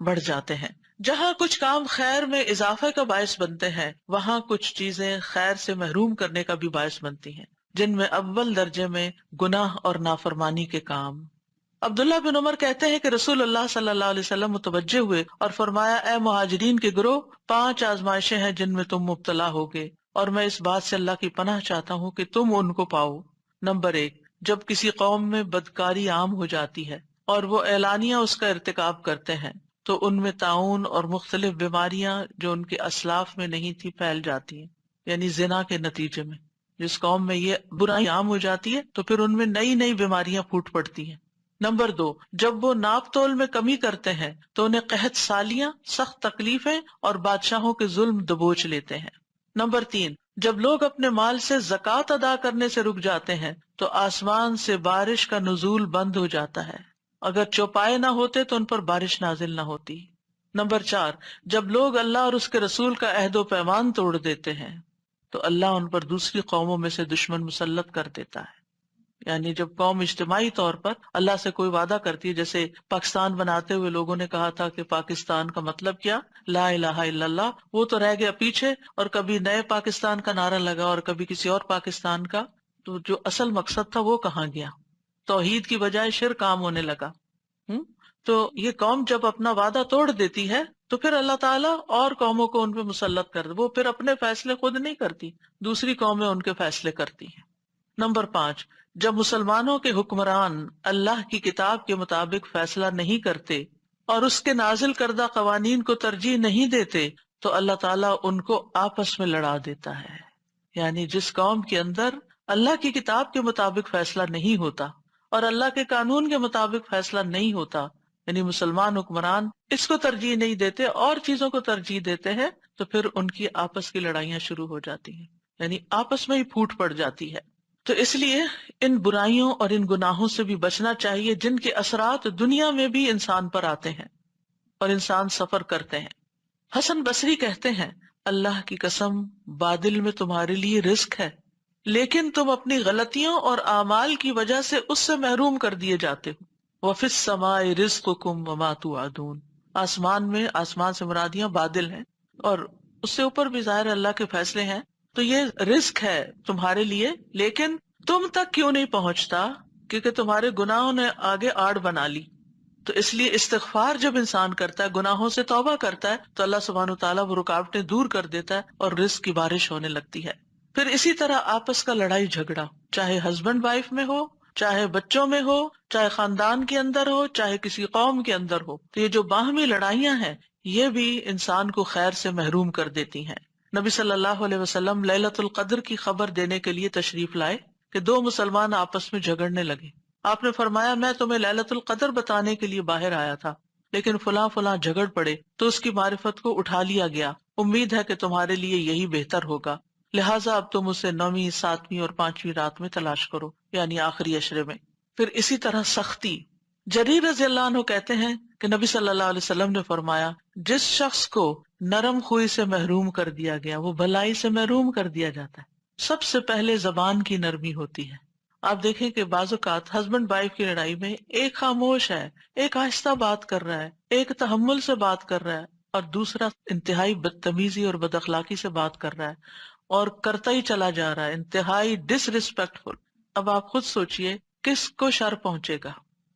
بڑھ جاتے ہیں۔ جہاں کچھ کام خیر میں اضافے کا باعث بنتے ہیں، وہاں کچھ چیزیں خیر سے محروم کرنے کا بھی باعث بنتی ہیں، جن میں اول درجے میں گناہ اور نافرمانی کے کام۔ عبداللہ بن عمر کہتے ہیں کہ رسول اللہ صلی اللہ علیہ وسلم متوجہ ہوئے اور فرمایا، اے مہاجرین کے گروہ، 5 آزمائشیں ہیں جن میں تم مبتلا ہوگے، اور میں اس بات سے اللہ کی پناہ چاہتا ہوں کہ تم ان کو پاؤ۔ نمبر 1، جب کسی قوم میں بدکاری عام ہو جاتی ہے اور وہ اعلانیہ اس کا ارتکاب کرتے ہیں تو ان میں طاعون اور مختلف بیماریاں جو ان کے اسلاف میں نہیں تھی پھیل جاتی ہیں، یعنی زنا کے نتیجے میں جس قوم میں یہ برائی عام ہو جاتی ہے تو پھر ان میں نئی نئی بیماریاں پھوٹ پڑتی ہیں۔ نمبر 2، جب وہ ناپ تول میں کمی کرتے ہیں تو انہیں قحط سالیاں، سخت تکلیفیں اور بادشاہوں کے ظلم دبوچ لیتے ہیں۔ نمبر 3، جب لوگ اپنے مال سے زکوٰۃ ادا کرنے سے رک جاتے ہیں تو آسمان سے بارش کا نزول بند ہو جاتا ہے، اگر چوپائے نہ ہوتے تو ان پر بارش نازل نہ ہوتی۔ نمبر 4، جب لوگ اللہ اور اس کے رسول کا عہد و پیمان توڑ دیتے ہیں تو اللہ ان پر دوسری قوموں میں سے دشمن مسلط کر دیتا ہے۔ یعنی جب قوم اجتماعی طور پر اللہ سے کوئی وعدہ کرتی ہے، جیسے پاکستان بناتے ہوئے لوگوں نے کہا تھا کہ پاکستان کا مطلب کیا، لا الہ الا اللہ، وہ تو رہ گیا پیچھے، اور کبھی نئے پاکستان کا نعرہ لگا اور کبھی کسی اور پاکستان کا، تو جو اصل مقصد تھا وہ کہاں گیا؟ توحید کی بجائے شرک عام ہونے لگا۔ تو یہ قوم جب اپنا وعدہ توڑ دیتی ہے تو پھر اللہ تعالیٰ اور قوموں کو ان پہ مسلط کر دے، وہ پھر اپنے فیصلے خود نہیں کرتی، دوسری قومیں ان کے فیصلے کرتی ہیں۔ نمبر 5، جب مسلمانوں کے حکمران اللہ کی کتاب کے مطابق فیصلہ نہیں کرتے اور اس کے نازل کردہ قوانین کو ترجیح نہیں دیتے تو اللہ تعالیٰ ان کو آپس میں لڑا دیتا ہے۔ یعنی جس قوم کے اندر اللہ کی کتاب کے مطابق فیصلہ نہیں ہوتا اور اللہ کے قانون کے مطابق فیصلہ نہیں ہوتا، یعنی مسلمان حکمران اس کو ترجیح نہیں دیتے اور چیزوں کو ترجیح دیتے ہیں، تو پھر ان کی آپس کی لڑائیاں شروع ہو جاتی ہیں، یعنی آپس میں ہی پھوٹ پڑ جاتی ہے۔ تو اس لیے ان برائیوں اور ان گناہوں سے بھی بچنا چاہیے جن کے اثرات دنیا میں بھی انسان پر آتے ہیں اور انسان سفر کرتے ہیں۔ حسن بصری کہتے ہیں، اللہ کی قسم، بادل میں تمہارے لیے رزق ہے، لیکن تم اپنی غلطیوں اور اعمال کی وجہ سے اس سے محروم کر دیے جاتے ہو۔ وَفِي السَّمَاءِ رِزْقُكُمْ وَمَا تُوعَدُونَ، آسمان میں، آسمان سے مرادیاں بادل ہیں اور اس سے اوپر بھی ظاہر اللہ کے فیصلے ہیں، تو یہ رزق ہے تمہارے لیے، لیکن تم تک کیوں نہیں پہنچتا؟ کیونکہ تمہارے گناہوں نے آگے آڑ بنا لی۔ تو اس لیے استغفار جب انسان کرتا ہے، گناہوں سے توبہ کرتا ہے، تو اللہ سبحانہ وتعالیٰ وہ رکاوٹیں دور کر دیتا ہے اور رزق کی بارش ہونے لگتی ہے۔ پھر اسی طرح آپس کا لڑائی جھگڑا، چاہے ہسبینڈ وائف میں ہو، چاہے بچوں میں ہو، چاہے خاندان کے اندر ہو، چاہے کسی قوم کے اندر ہو، تو یہ جو باہمی لڑائیاں ہیں یہ بھی انسان کو خیر سے محروم کر دیتی ہیں۔ نبی صلی اللہ علیہ وسلم لیلۃ القدر کی خبر دینے کے لیے تشریف لائے کہ 2 مسلمان آپس میں جھگڑنے لگے۔ آپ نے فرمایا، میں تمہیں لیلۃ القدر بتانے کے لیے باہر آیا تھا، لیکن فلاں فلاں جھگڑ پڑے تو اس کی معرفت کو اٹھا لیا گیا، امید ہے کہ تمہارے لیے یہی بہتر ہوگا، لہٰذا اب تم اسے 9ویں، 7ویں اور 5ویں رات میں تلاش کرو، یعنی آخری عشرے میں۔ پھر اسی طرح سختی، جریر رضی اللہ عنہ کہتے ہیں کہ نبی صلی اللہ علیہ وسلم نے فرمایا، جس شخص کو نرم خوئی سے محروم کر دیا گیا وہ بھلائی سے محروم کر دیا جاتا ہے۔ سب سے پہلے زبان کی نرمی ہوتی ہے۔ آپ دیکھیں کہ بعض اوقات ہسبینڈ وائف کی لڑائی میں ایک خاموش ہے، ایک آہستہ بات کر رہا ہے، ایک تحمل سے بات کر رہا ہے، اور دوسرا انتہائی بدتمیزی اور بد اخلاقی سے بات کر رہا ہے اور کرتا ہی چلا جا رہا ہے، انتہائی ڈس ریسپیکٹفل۔ اب آپ خود سوچئے کس کو شر پہنچے گا؟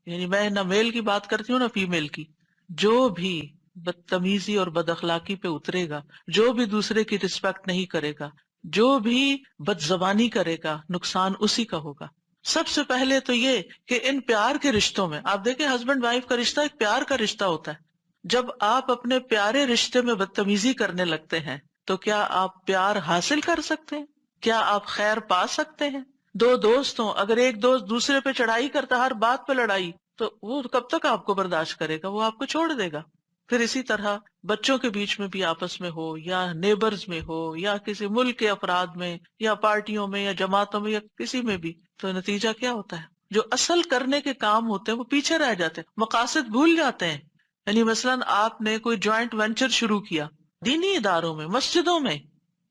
یعنی میں نہ میل کی بات کرتی ہوں نہ فیمیل کی، جو بھی بدتمیزی اور بد اخلاقی پہ اترے گا، جو بھی دوسرے کی رسپیکٹ نہیں کرے گا، جو بھی بد زبانی کرے گا، نقصان اسی کا ہوگا۔ سب سے پہلے تو یہ کہ ان پیار کے رشتوں میں آپ دیکھیں، ہسبینڈ وائف کا رشتہ ایک پیار کا رشتہ ہوتا ہے، جب آپ اپنے پیارے رشتے میں بدتمیزی کرنے لگتے ہیں تو کیا آپ پیار حاصل کر سکتے ہیں؟ کیا آپ خیر پا سکتے ہیں؟ 2 دوست ہوں، اگر ایک دوست دوسرے پہ چڑھائی کرتا، ہر بات پہ لڑائی، تو وہ کب تک آپ کو برداشت کرے گا؟ وہ آپ کو چھوڑ دے گا۔ پھر اسی طرح بچوں کے بیچ میں بھی آپس میں ہو، یا نیبرز میں ہو، یا کسی ملک کے افراد میں، یا پارٹیوں میں، یا جماعتوں میں، یا کسی میں بھی، تو نتیجہ کیا ہوتا ہے؟ جو اصل کرنے کے کام ہوتے ہیں وہ پیچھے رہ جاتے ہیں، مقاصد بھول جاتے ہیں۔ یعنی مثلاً آپ نے کوئی جوائنٹ وینچر شروع کیا دینی اداروں میں، مسجدوں میں،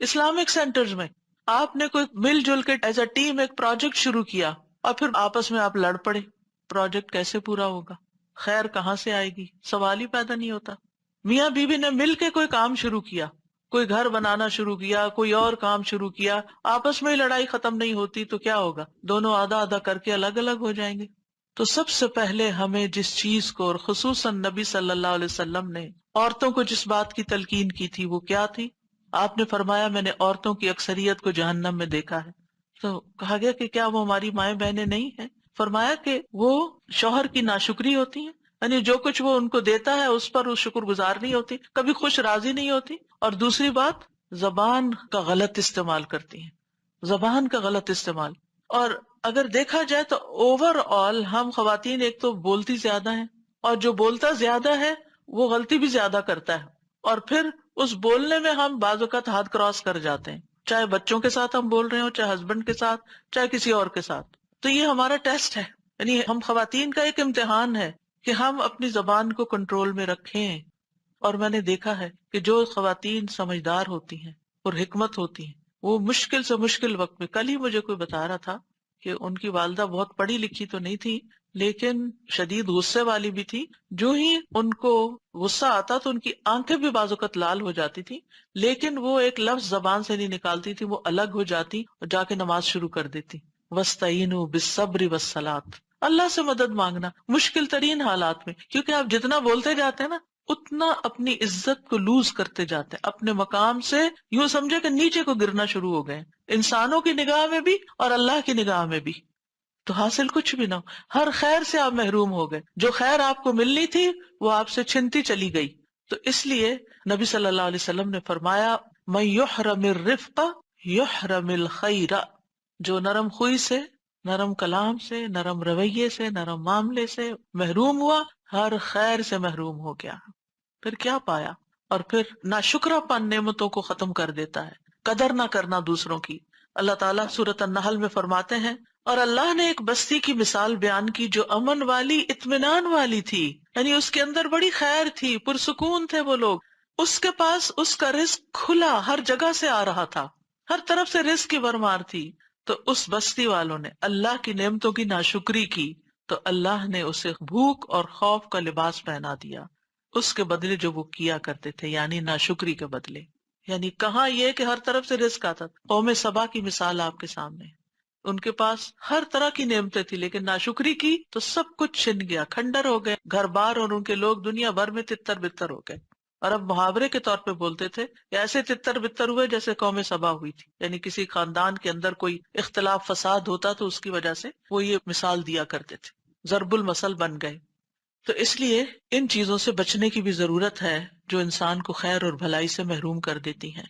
اسلامک سینٹرز میں، آپ نے کوئی مل جل کے ایز اے ٹیم ایک پروجیکٹ شروع کیا اور پھر آپس میں آپ لڑ پڑے، پروجیکٹ کیسے پورا ہوگا؟ خیر کہاں سے آئے گی؟ سوال ہی پیدا نہیں ہوتا. میاں بیوی نے مل کے کوئی کام شروع کیا، کوئی گھر بنانا شروع کیا، کوئی اور کام شروع کیا، آپس میں ہی لڑائی ختم نہیں ہوتی تو کیا ہوگا؟ دونوں آدھا آدھا کر کے الگ الگ ہو جائیں گے. تو سب سے پہلے ہمیں جس چیز کو، اور خصوصاً نبی صلی اللہ علیہ وسلم نے عورتوں کو جس بات کی تلقین کی تھی وہ کیا تھی؟ آپ نے فرمایا میں نے عورتوں کی اکثریت کو جہنم میں دیکھا ہے. تو کہا گیا کہ کیا وہ ہماری مائیں بہنیں نہیں ہیں؟ فرمایا کہ وہ شوہر کی ناشکری ہوتی ہیں، یعنی جو کچھ وہ ان کو دیتا ہے اس پر وہ شکر گزار نہیں ہوتی، کبھی خوش راضی نہیں ہوتی. اور دوسری بات، زبان کا غلط استعمال کرتی ہیں، زبان کا غلط استعمال. اور اگر دیکھا جائے تو اوور آل ہم خواتین ایک تو بولتی زیادہ ہیں، اور جو بولتا زیادہ ہے وہ غلطی بھی زیادہ کرتا ہے. اور پھر اس بولنے میں ہم بعض اوقات حد کراس کر جاتے ہیں، چاہے بچوں کے ساتھ ہم بول رہے ہوں، چاہے ہسبینڈ کے ساتھ، چاہے کسی اور کے ساتھ. تو یہ ہمارا ٹیسٹ ہے، یعنی ہم خواتین کا ایک امتحان ہے کہ ہم اپنی زبان کو کنٹرول میں رکھیں. اور میں نے دیکھا ہے کہ جو خواتین سمجھدار ہوتی ہیں اور حکمت ہوتی ہیں، وہ مشکل سے مشکل وقت میں، کل ہی مجھے کوئی بتا رہا تھا کہ ان کی والدہ بہت پڑھی لکھی تو نہیں تھی لیکن شدید غصے والی بھی تھی. جو ہی ان کو غصہ آتا تو ان کی آنکھیں بھی بعض اوقات لال ہو جاتی تھی، لیکن وہ ایک لفظ زبان سے نہیں نکالتی تھی، وہ الگ ہو جاتی اور جا کے نماز شروع کر دیتی. وَاسْتَعِینُوا بِالصَّبْرِ وَالصَّلَاةِ، اللہ سے مدد مانگنا مشکل ترین حالات میں، کیونکہ آپ جتنا بولتے جاتے ہیں نا اتنا اپنی عزت کو لوز کرتے جاتے ہیں، اپنے مقام سے یوں سمجھے کہ نیچے کو گرنا شروع ہو گئے، انسانوں کی نگاہ میں بھی اور اللہ کی نگاہ میں بھی. تو حاصل کچھ بھی نہ ہو، ہر خیر سے آپ محروم ہو گئے، جو خیر آپ کو ملنی تھی وہ آپ سے چھنتی چلی گئی. تو اس لیے نبی صلی اللہ علیہ وسلم نے فرمایا من یحرم الرفق یحرم الخیر، جو نرم خوئی سے، نرم کلام سے، نرم رویے سے، نرم معاملے سے محروم ہوا، ہر خیر سے محروم ہو گیا. پھر کیا پایا؟ اور پھر ناشکرا پن نعمتوں کو ختم کر دیتا ہے، قدر نہ کرنا دوسروں کی. اللہ تعالیٰ سورۃ النحل میں فرماتے ہیں اور اللہ نے ایک بستی کی مثال بیان کی جو امن والی، اطمینان والی تھی، یعنی اس کے اندر بڑی خیر تھی، پرسکون تھے وہ لوگ. اس کے پاس اس کا رزق کھلا ہر جگہ سے آ رہا تھا، ہر طرف سے رزق کی بھرمار تھی. تو اس بستی والوں نے اللہ کی نعمتوں کی ناشکری کی تو اللہ نے اسے بھوک اور خوف کا لباس پہنا دیا، اس کے بدلے جو وہ کیا کرتے تھے، یعنی ناشکری کے بدلے. یعنی کہاں یہ کہ ہر طرف سے رزق آتا تھا. قوم سبا کی مثال آپ کے سامنے، ان کے پاس ہر طرح کی نعمتیں تھی لیکن ناشکری کی تو سب کچھ چھن گیا، کھنڈر ہو گئے گھر بار، اور ان کے لوگ دنیا بھر میں تتر بتر ہو گئے. اور اب محاورے کے طور پہ بولتے تھے کہ ایسے تتر بتر ہوئے جیسے قوم سبا ہوئی تھی، یعنی کسی خاندان کے اندر کوئی اختلاف فساد ہوتا تو اس کی وجہ سے وہ یہ مثال دیا کرتے تھے، ضرب المثل بن گئے. تو اس لیے ان چیزوں سے بچنے کی بھی ضرورت ہے جو انسان کو خیر اور بھلائی سے محروم کر دیتی ہیں.